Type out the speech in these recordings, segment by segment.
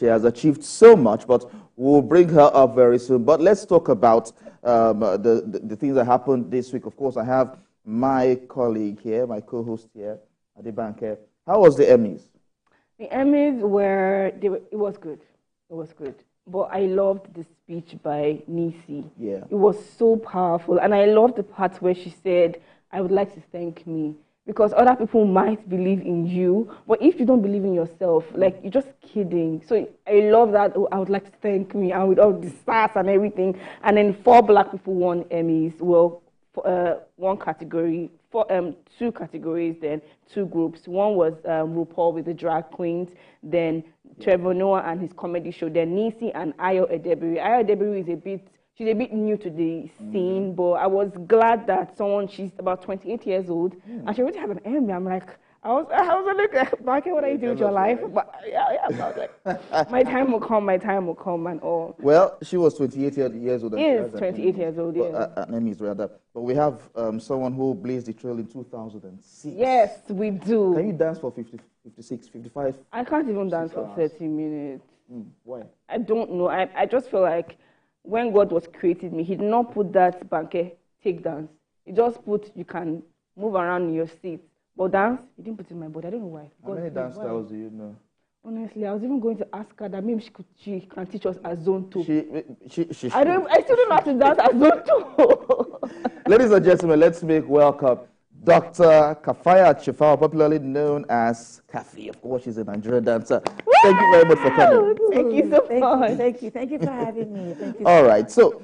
She has achieved so much, but we'll bring her up very soon. But let's talk about the things that happened this week. Of course, I have my colleague here, my co-host here, Adebanke. How was the Emmys? The Emmys it was good. It was good. But I loved the speech by Nisi. Yeah. It was so powerful. And I loved the part where she said, I would like to thank me. Because other people might believe in you, but if you don't believe in yourself, like, you're just kidding. So I love that. Oh, I would like to thank me, and with all the stars and everything. And then 4 black people won Emmys. Well, one category, two categories, then 2 groups. One was RuPaul with the drag queens, then Trevor Noah and his comedy show, then Nisi and Ayo Edebiri. Ayo Edebiri is she's a bit new to the scene, but I was glad that she's about 28 years old, and she already has an Emmy. I'm like, I was like, Market, what are you doing with your life? But I was like, my time will come and all. Well, she was 28 years old. Yes, 28 years old, yes. An Emmys, rather. But we have someone who blazed the trail in 2006. Yes, we do. Can you dance for 50, 56, 55? I can't even dance for 30 minutes. Why? I don't know. I just feel like when God was creating me, He did not put that banke, take dance. He just put, you can move around in your seat. But dance, He didn't put it in my body. I don't know why. How many dance styles do you know? Honestly, I was even going to ask her that maybe she can teach us a zone 2. I still don't know how to dance a zone 2. Ladies and gentlemen, let's make welcome Dr. Kaffy Chifao, popularly known as Kaffy. Of course, she's a Nigerian dancer. Woo! Thank you very much for coming. Thank you so much. Thank you for having me. Thank you. All right, so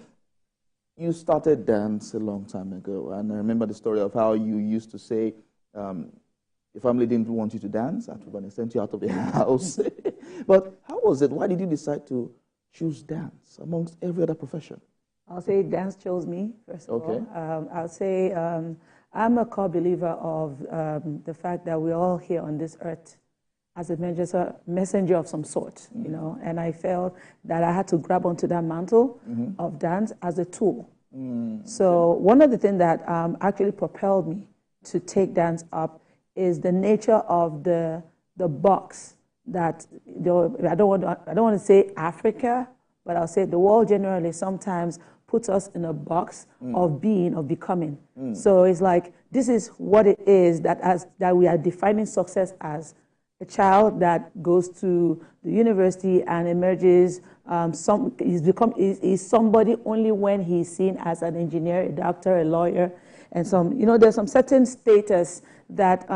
you started dance a long time ago, and I remember the story of how you used to say your family didn't want you to dance, that would send you out of the house. But how was it? Why did you decide to choose dance amongst every other profession? I'll say dance chose me, first of all. I'll say I'm a core believer of the fact that we're all here on this earth as a messenger of some sort, you know, and I felt that I had to grab onto that mantle of dance as a tool. So one of the things that actually propelled me to take dance up is the nature of the box that, I don't want to say Africa, but I'll say the world generally sometimes puts us in a box of being, of becoming. So it's like, this is what it is that we are defining success as. A child that goes to the university and emerges, is somebody only when he's seen as an engineer, a doctor, a lawyer, and there's some certain status that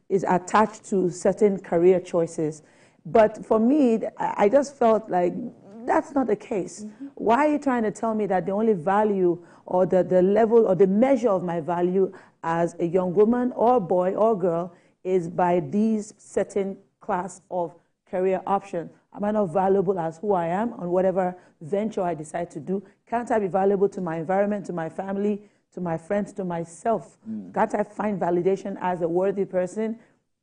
is attached to certain career choices. But for me, I just felt like that's not the case. Why are you trying to tell me that the only value or the level or the measure of my value as a young woman or boy or girl is by these certain class of career options? Am I not valuable as who I am on whatever venture I decide to do? Can't I be valuable to my environment, to my family, to my friends, to myself? Can't I find validation as a worthy person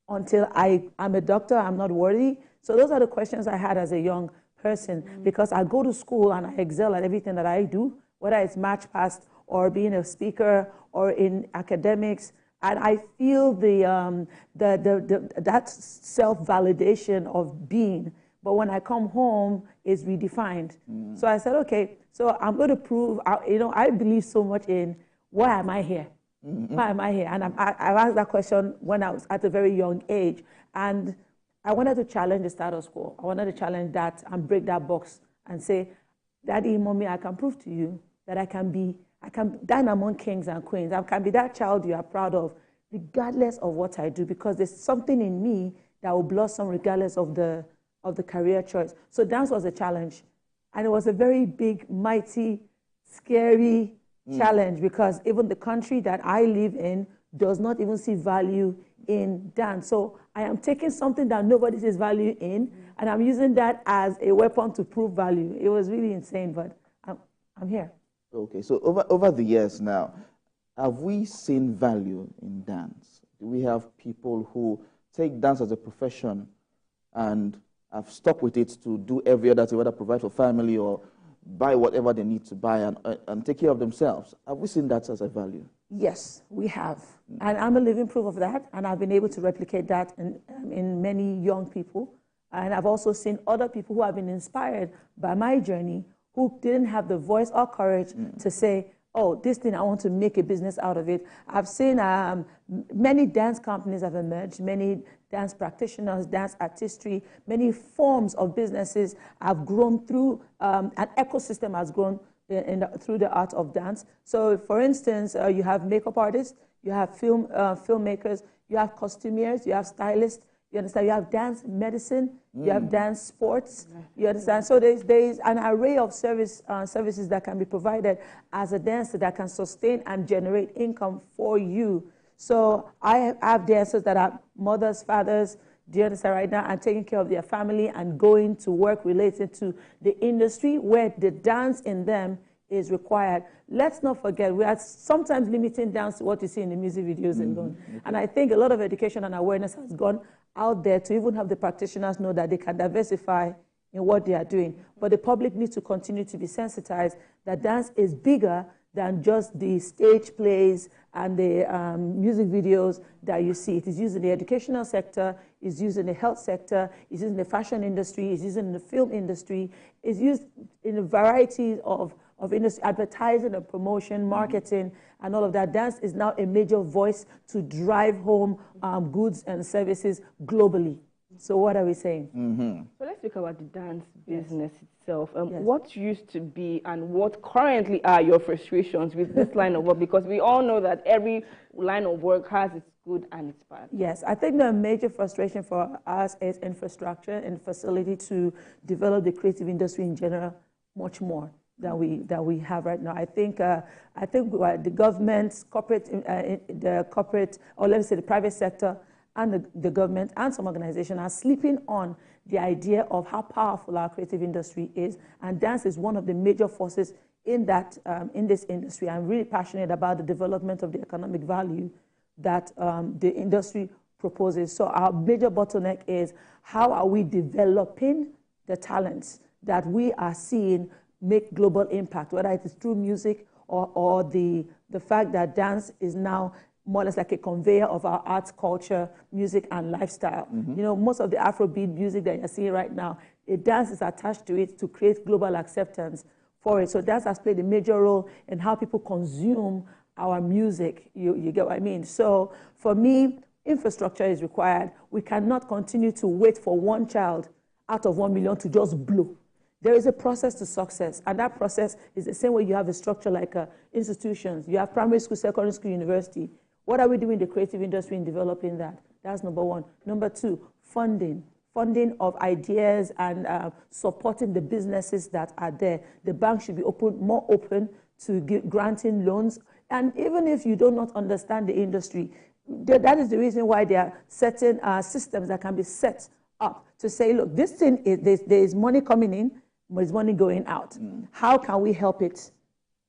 until I'm a doctor, I'm not worthy? So those are the questions I had as a young person, because I go to school and I excel at everything that I do, whether it's match past or being a speaker or in academics, and I feel that self-validation of being. But when I come home, it's redefined. So I said, okay, so I'm going to prove, I believe so much in why am I here? Why am I here? And I've asked that question when I was at a very young age. And I wanted to challenge the status quo. I wanted to challenge that and break that box and say, Daddy, Mommy, I can prove to you that I can dine among kings and queens. I can be that child you are proud of, regardless of what I do, because there's something in me that will blossom regardless of the career choice. So dance was a challenge. And it was a very big, mighty, scary challenge, because even the country that I live in does not even see value in dance. So I am taking something that nobody sees value in, and I'm using that as a weapon to prove value. It was really insane, but I'm here. Okay, so over the years now, have we seen value in dance? Do we have people who take dance as a profession and have stuck with it to do every other thing, whether provide for family or buy whatever they need to buy and take care of themselves? Have we seen that as a value? Yes, we have. And I'm a living proof of that, and I've been able to replicate that in many young people. And I've also seen other people who have been inspired by my journey who didn't have the voice or courage to say, oh, this thing, I want to make a business out of it. I've seen many dance companies have emerged, many dance practitioners, dance artistry, many forms of businesses have grown through, an ecosystem has grown through the art of dance. So, for instance, you have makeup artists, you have filmmakers, you have costumiers, you have stylists, you understand? You have dance medicine, you have dance sports, you understand? So there's an array of services that can be provided as a dancer that can sustain and generate income for you. So I have dancers that are mothers, fathers, do you understand, right now, and taking care of their family and going to work related to the industry where the dance in them is required. Let's not forget, we are sometimes limiting dance to what you see in the music videos alone. And I think a lot of education and awareness has gone out there to even have the practitioners know that they can diversify in what they are doing. But the public needs to continue to be sensitized that dance is bigger than just the stage plays and the music videos that you see. It is used in the educational sector, it's used in the health sector, it's used in the fashion industry, it's used in the film industry, it's used in a variety of industry, advertising and promotion, marketing, and all of that. Dance is now a major voice to drive home goods and services globally. So what are we saying? So let's talk about the dance business itself. What used to be and what currently are your frustrations with this line of work? Because we all know that every line of work has its good and its bad. Yes, I think the major frustration for us is infrastructure and facility to develop the creative industry in general much more that we have right now. I think the government, the corporate, or let me say the private sector, and the government and some organizations are sleeping on the idea of how powerful our creative industry is, and dance is one of the major forces in that in this industry. I'm really passionate about the development of the economic value that the industry proposes. So our major bottleneck is how are we developing the talents that we are seeing make global impact, whether it is through music or the fact that dance is now more or less like a conveyor of our arts, culture, music, and lifestyle. You know, most of the Afrobeat music that you're seeing right now, a dance is attached to it to create global acceptance for it. So dance has played a major role in how people consume our music. You get what I mean? So for me, infrastructure is required. We cannot continue to wait for one child out of 1 million to just blow. There is a process to success, and that process is the same way you have a structure like institutions. You have primary school, secondary school, university. What are we doing in the creative industry in developing that? That's number one. Number two, funding. Funding of ideas and supporting the businesses that are there. The bank should be more open to granting loans. And even if you do not understand the industry, that is the reason why there are certain systems that can be set up to say, look, this thing, there is money coming in, there's money going out. How can we help it,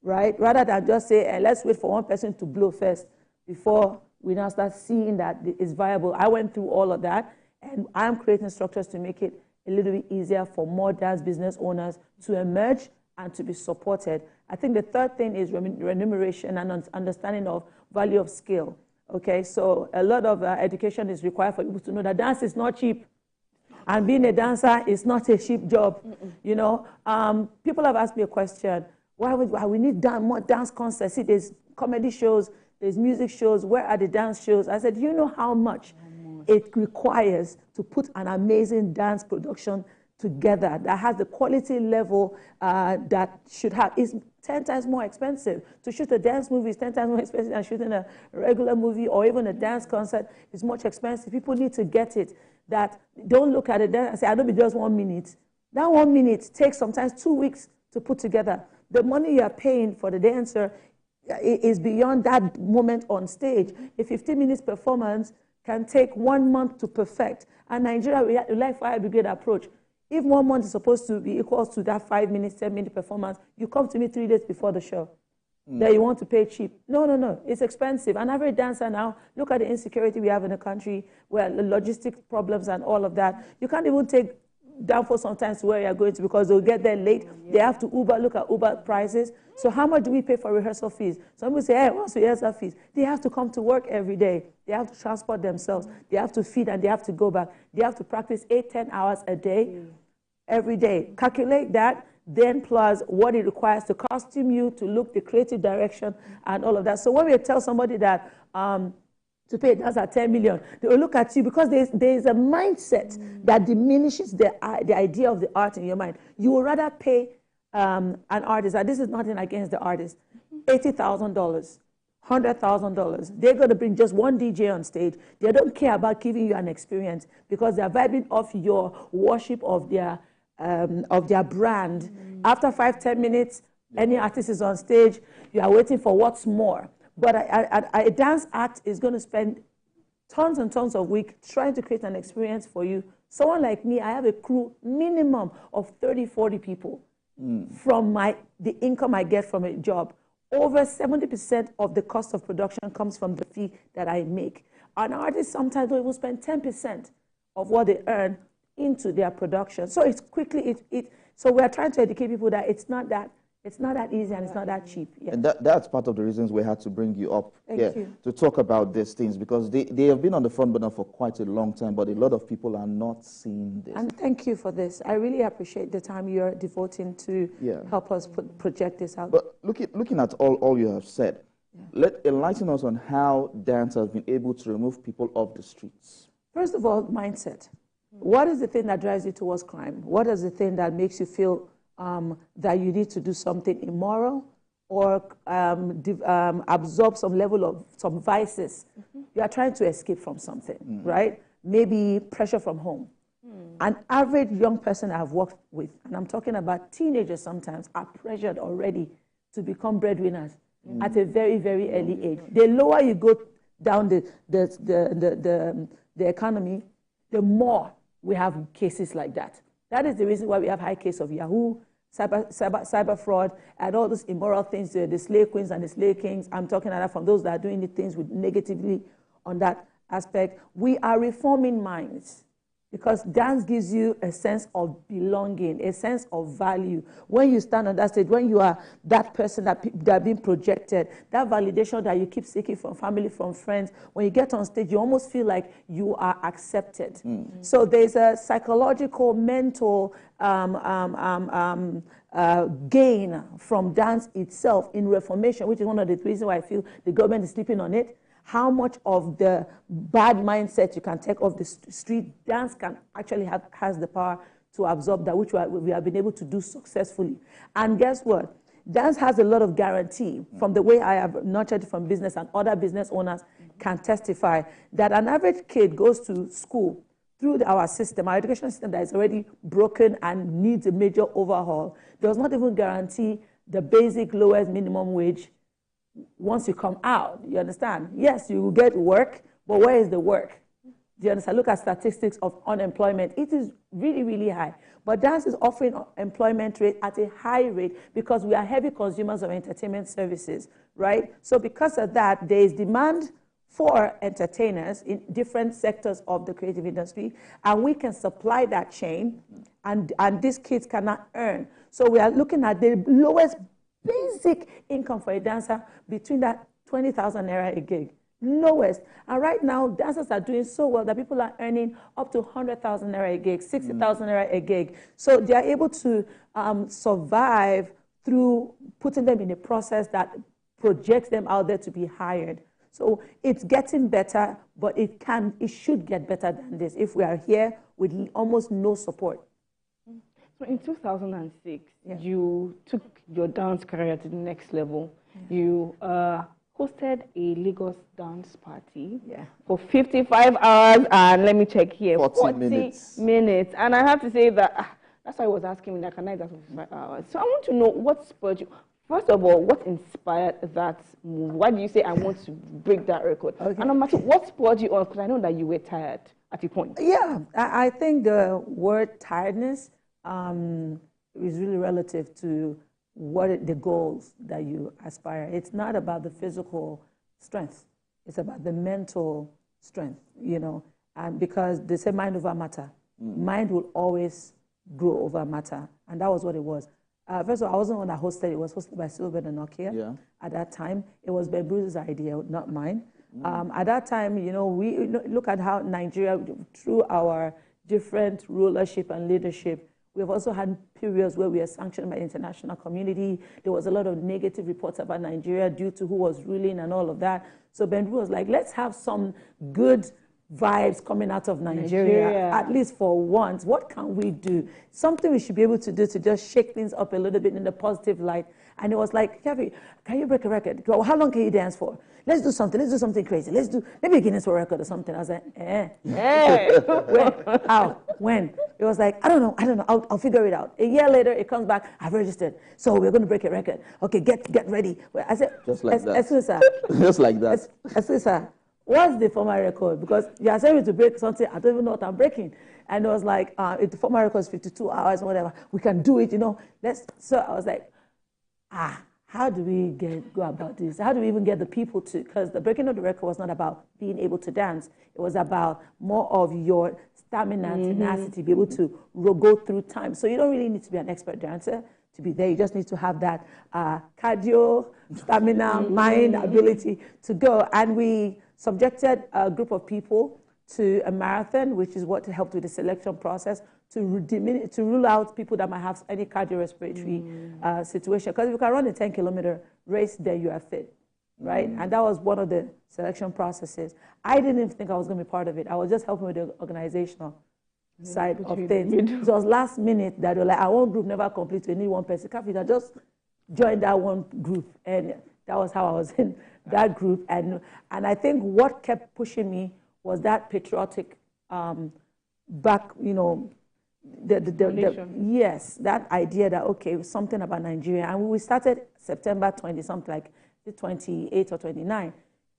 right? Rather than just say, let's wait for one person to blow first before we now start seeing that it's viable. I went through all of that, and I'm creating structures to make it a little bit easier for more dance business owners to emerge and to be supported. I think the third thing is remuneration and understanding of value of skill. Okay, so a lot of education is required for people to know that dance is not cheap. And being a dancer is not a cheap job. You know, people have asked me a question, why we need more dance concerts? See, there's comedy shows, there's music shows, where are the dance shows? I said, do you know how much it requires to put an amazing dance production together that has the quality level that should have? It's 10 times more expensive. To shoot a dance movie is 10 times more expensive than shooting a regular movie, or even a dance concert is much expensive. People need to get it. That don't look at it then and say, I don't be just 1 minute. That 1 minute takes sometimes 2 weeks to put together. The money you are paying for the dancer is beyond that moment on stage. A 15 minutes performance can take 1 month to perfect. And Nigeria, we like fire brigade approach. If 1 month is supposed to be equal to that 5 minutes, 10-minute performance, you come to me 3 days before the show. That you want to pay cheap. No. It's expensive. An average dancer now, look at the insecurity we have in the country, where the logistic problems and all of that. You can't even take downfall sometimes to where you're going to because they'll get there late. Yeah. They have to Uber, look at Uber prices. So how much do we pay for rehearsal fees? Some people say, hey, what's rehearsal fees? They have to come to work every day. They have to transport themselves. They have to feed and they have to go back. They have to practice 8-10 hours a day, every day. Calculate that, then plus what it requires to costume you, to look the creative direction and all of that. So when we tell somebody that to pay that's at 10 million, they will look at you because there's a mindset that diminishes the idea of the art in your mind. You would rather pay an artist, and this is nothing against the artist, $80,000, $100,000. They're going to bring just one DJ on stage. They don't care about giving you an experience because they're vibing off your worship of their brand. After 5-10 minutes, any artist is on stage, you are waiting for what's more. But a dance act is going to spend tons and tons of weeks trying to create an experience for you. Someone like me, I have a crew minimum of 30, 40 people from the income I get from a job. Over 70% of the cost of production comes from the fee that I make. An artist sometimes will even spend 10% of what they earn into their production. So it's quickly, so we're trying to educate people that it's not that easy and it's not that cheap. Yeah. And that's part of the reasons we had to bring you up here to talk about these things, because they have been on the front burner for quite a long time, but a lot of people are not seeing this. And thank you for this. I really appreciate the time you're devoting to help us project this out. But looking at all you have said, enlighten us on how dance has been able to remove people off the streets. First of all, mindset. What is the thing that drives you towards crime? What is the thing that makes you feel that you need to do something immoral or absorb some level of some vices? You are trying to escape from something, right? Maybe pressure from home. An average young person I've worked with, and I'm talking about teenagers sometimes, are pressured already to become breadwinners at a very, very early age. The lower you go down the economy, the more we have cases like that. That is the reason why we have high case of Yahoo, cyber fraud, and all those immoral things, the slave queens and the slave kings. I'm talking about from those that are doing the things with negatively on that aspect. We are reforming minds because dance gives you a sense of belonging, a sense of value. When you stand on that stage, when you are that person that being projected, that validation that you keep seeking from family, from friends, when you get on stage, you almost feel like you are accepted. So there's a psychological, mental gain from dance itself in reformation, which is one of the reasons why I feel the government is sleeping on it. How much of the bad mindset you can take off the street, dance can actually has the power to absorb that, which we have been able to do successfully. And guess what? Dance has a lot of guarantee from the way I have nurtured from business, and other business owners can testify that an average kid goes to school through our system, our education system that is already broken and needs a major overhaul, does not even guarantee the basic lowest minimum wage once you come out. You understand? Yes, you will get work, but where is the work? Do you understand? Look at statistics of unemployment. It is really, really high. But dance is offering employment rate at a high rate because we are heavy consumers of entertainment services, right? So because of that, there is demand for entertainers in different sectors of the creative industry, and we can supply that chain, and these kids cannot earn. So we are looking at the lowest basic income for a dancer between that 20,000 naira a gig, lowest. And right now, dancers are doing so well that people are earning up to 100,000 naira a gig, 60,000 naira a gig. So they are able to survive through putting them in a process that projects them out there to be hired. So it's getting better, but it should get better than this if we are here with almost no support. So in 2006, you took your dance career to the next level. You hosted a Lagos dance party for 55 hours, and let me check here, 40 minutes. And I have to say that, that's why I was asking me, like, can I dance for 55 hours? So I want to know what spurred you. First of all, what inspired that move? Why do you say, I want to break that record? Okay. And number two, what spurred you on? Because I know that you were tired at a point. Yeah, I think the word tiredness is really relative to the goals that you aspire. It's not about the physical strength. It's about the mental strength, you know. And because they say mind over matter. Mind will always grow over matter. And that was what it was. First of all, I wasn't the one that hosted. It was hosted by Silver and Nokia at that time. It was Ben Bruce's idea, not mine. At that time, you know, we look at how Nigeria, through our different rulership and leadership, we've also had periods where we are sanctioned by the international community. There was a lot of negative reports about Nigeria due to who was ruling and all of that. So Ben Bruce was like, let's have some good vibes coming out of Nigeria, at least for once. What can we do? Something we should be able to do to just shake things up a little bit in a positive light. And it was like, Kaffy, can you break a record? Well, how long can you dance for? Let's do something. Let's do something crazy. Let's do maybe a Guinness World Record or something. I was like, when? How? When? It was like, I don't know. I'll figure it out. A year later, it comes back. I've registered. So we're going to break a record. Okay, get ready. I said, just like that. Just like that. Sir, what's the former record? Because you are saying to break something, I don't even know what I'm breaking. And it was like, if the former record is 52 hours or whatever, we can do it, you know. So I was like, how do we go about this? How do we even get the people to? Because the breaking of the record was not about being able to dance. It was about more of your stamina and tenacity, be able to go through time. So you don't really need to be an expert dancer to be there. You just need to have that cardio, stamina, mind, ability to go. And we subjected a group of people to a marathon, which is what helped with the selection process, to rule out people that might have any cardiorespiratory situation. Because if you can run a 10-kilometer race, then you are fit, right? And that was one of the selection processes. I didn't even think I was going to be part of it. I was just helping with the organizational side of things. So it was last minute that they were like, our one group never complete, we need one person. Kaffy, I just joined that one group. And that was how I was in that group. And I think what kept pushing me was that patriotic back, you know, yes, that idea that, okay, something about Nigeria. And we started September 20, something like the 28th or 29,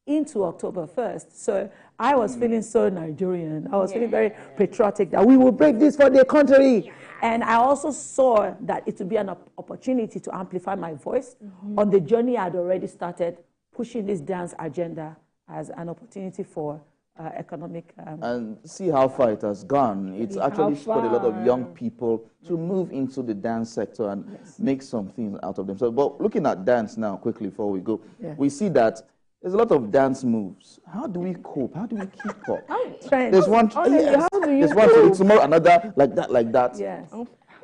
into October 1st. So I was feeling so Nigerian. I was feeling very patriotic that we will break this for the country. And I also saw that it would be an opportunity to amplify my voice on the journey I'd already started, pushing this dance agenda as an opportunity for economic... and see how far it has gone. It's actually spurred a lot of young people to move into the dance sector and make some things out of themselves. But looking at dance now, quickly before we go, we see that there's a lot of dance moves. How do we cope? How do we keep up? There's one, there's one tomorrow, another, like that. Yes.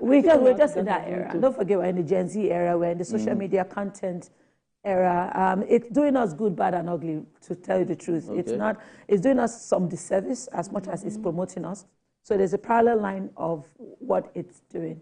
We're just in that era. Don't forget, we're in the Gen Z era, we're in the social media content era. It's doing us good, bad, and ugly, to tell you the truth. It's doing us some disservice as much as it's promoting us. So there's a parallel line of what it's doing.